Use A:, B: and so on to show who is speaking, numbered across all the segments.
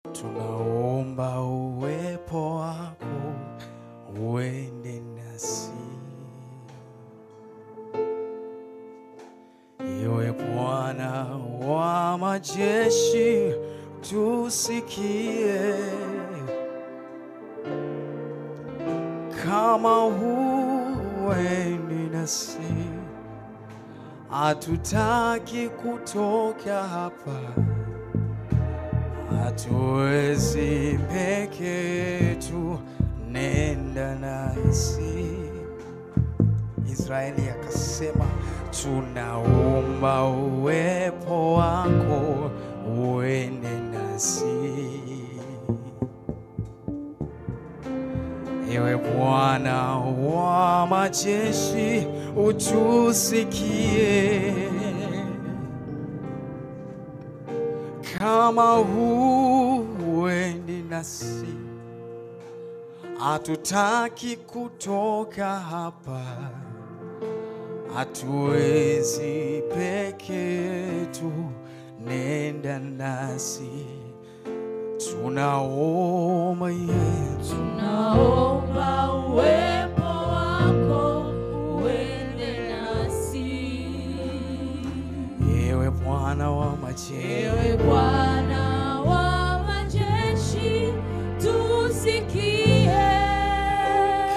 A: Tunaomba uwepo wako uende nasi, ewe Bwana wa majeshi, tusikie. Kama huendi nasi, hatutaki kutoka hapa, hatuwezi peke yetu, nenda nasi. Israeli akasema, tunaomba uwepo wako uende nasi, ewe Bwana wa majeshi, utusikie. Kama huendi nasi, hatutaki kutoka hapa, hatuwezi peke yetu, nenda nasi. Tunaomba Yesu,
B: tunaomba uwepo wako uende nasi,
A: ewe Bwana wa majeshi,
B: ewe Bwana wa majeshi, tusikie.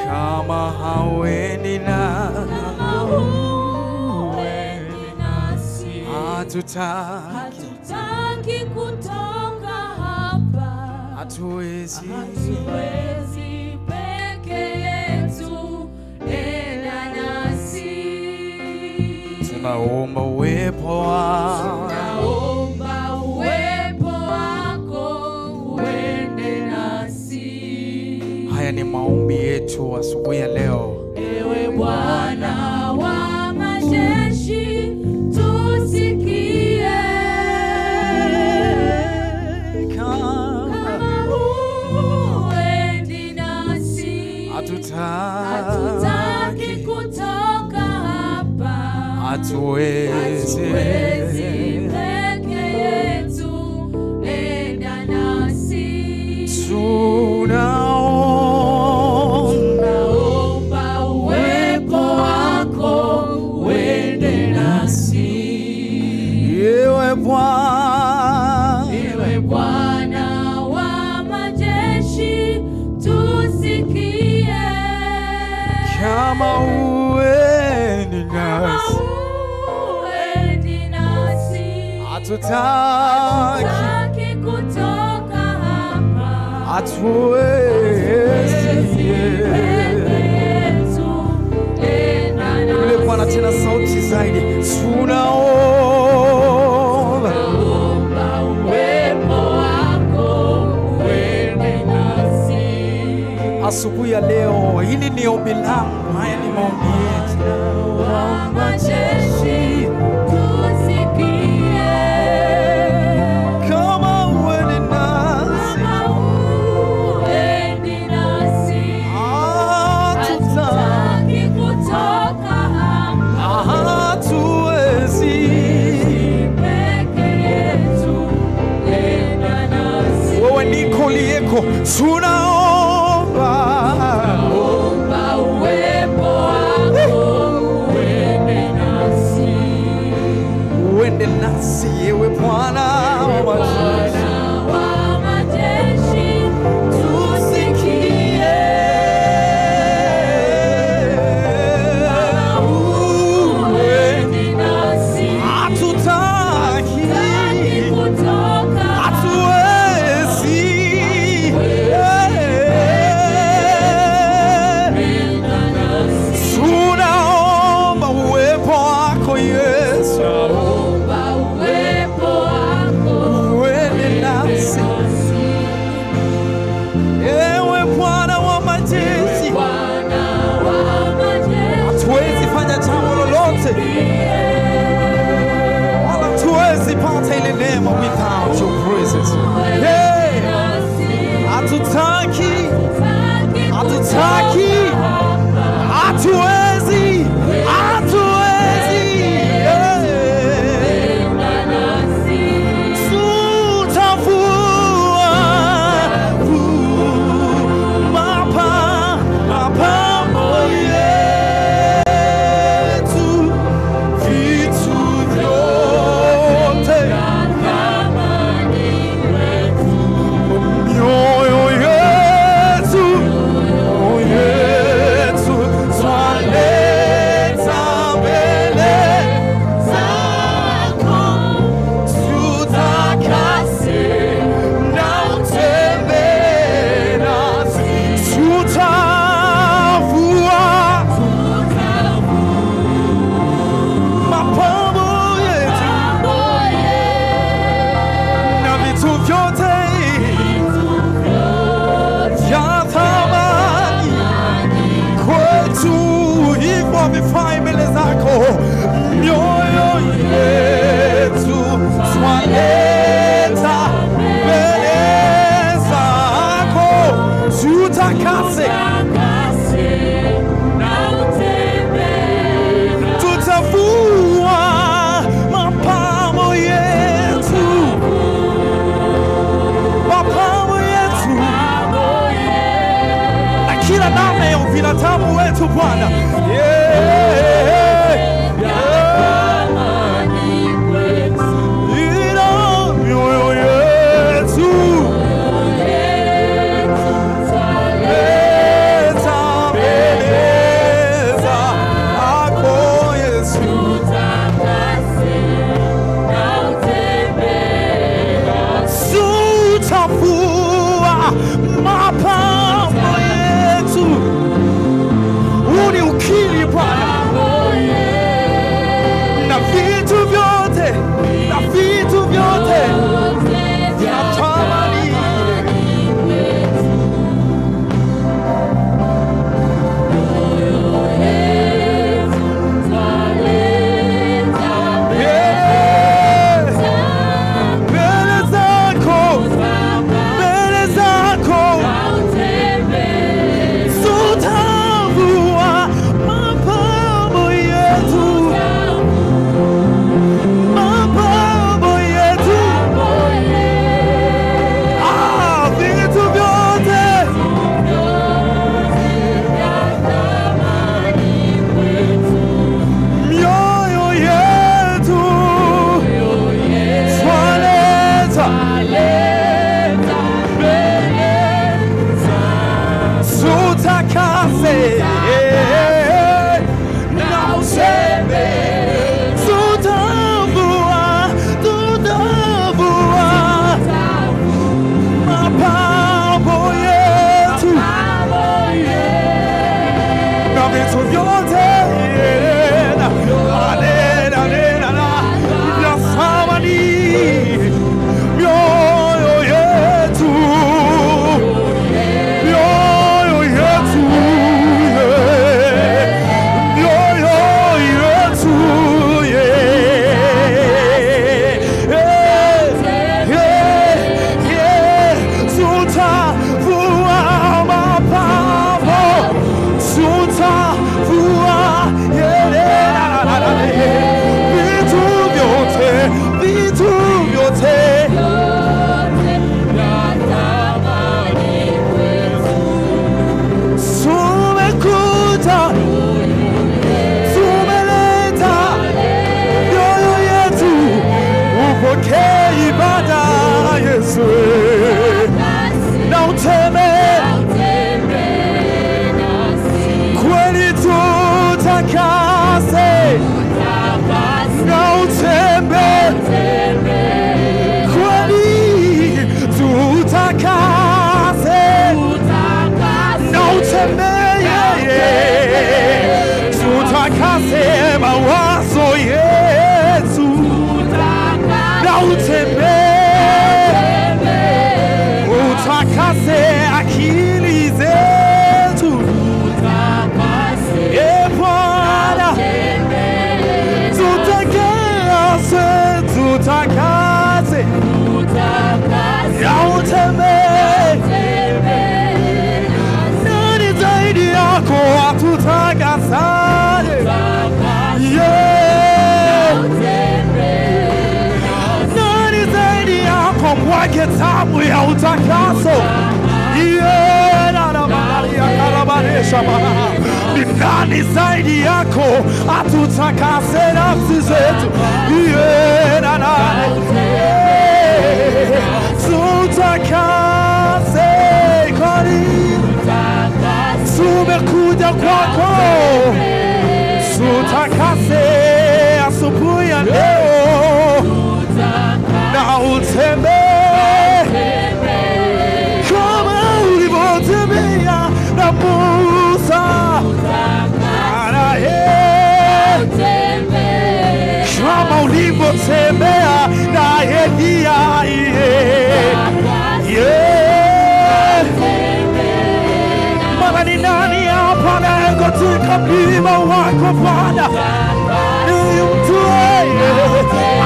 A: Kama hauendi nasi,
B: hatutaki kutoka hapa,
A: hatuwezi
B: peke yetu, nenda nasi.
A: Tunaomba uwepo wako,
B: tunaomba uwepo wako uende nasi.
A: Haya ni maombi yetu asubuhi ya leo.
B: Ewe Bwana wa majeshi, tusikie. Kama huendi nasi, hatutaki kutoka hapa, hatuwezi peke yetu, nenda nasi. Tunaomba uwepo wako uende nasi,
A: ewe
B: Bwana wa majeshi, tusikie.
A: Kama huendi
B: nasi, hatutaki kutoka hapa,
A: hatuwezi
B: peke yetu, nenda nasi.
A: Yule Bwana tena sauti zaidi, tunaomba
B: uwepo wako uende nasi.
A: asubuhi ya leo. Hili ni ombi langu, haya ni maombi yetu.
B: Wa majeshi, tusikie.
A: Kama huendi
B: nasi, hatutaki kutoka hapa,
A: hatuwezi
B: peke yetu, nenda nasi.
A: wewe niko uliyeko, tunaomba
B: uwepo wako uende nasi,
A: uende nasi, ewe Bwana wa
B: majeshi, tusikie. Huendi nasi,
A: hatutaki
B: kutoka,
A: hatuwezi tunaomba uwepo wako Yesu,
B: uwepo wako
A: uende nasi, ewe Bwana wa majeshi. Hatuwezi fanya jambo lolote, wala hatuwezi pata ile neema without your presence. Hey, hatutaki, hatuwezi, tutavua tutakase, tutavua mapambo yetu, mapambo yetu na kila namna ya ubinadamu wetu Bwana. Tamu ya utakaso, ni nani zaidi yako atutakase nafsi zetu? Tutakase kwani tumekuja kwako, tutakase asubuhi ya leo na utembee na Musa kama ulivyotembea na Elia, Bwana ni nani hapa leo katika mlima wako Bwana? Ni mtu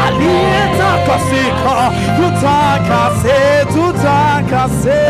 A: aliyetakasika, tutakase, tutakase.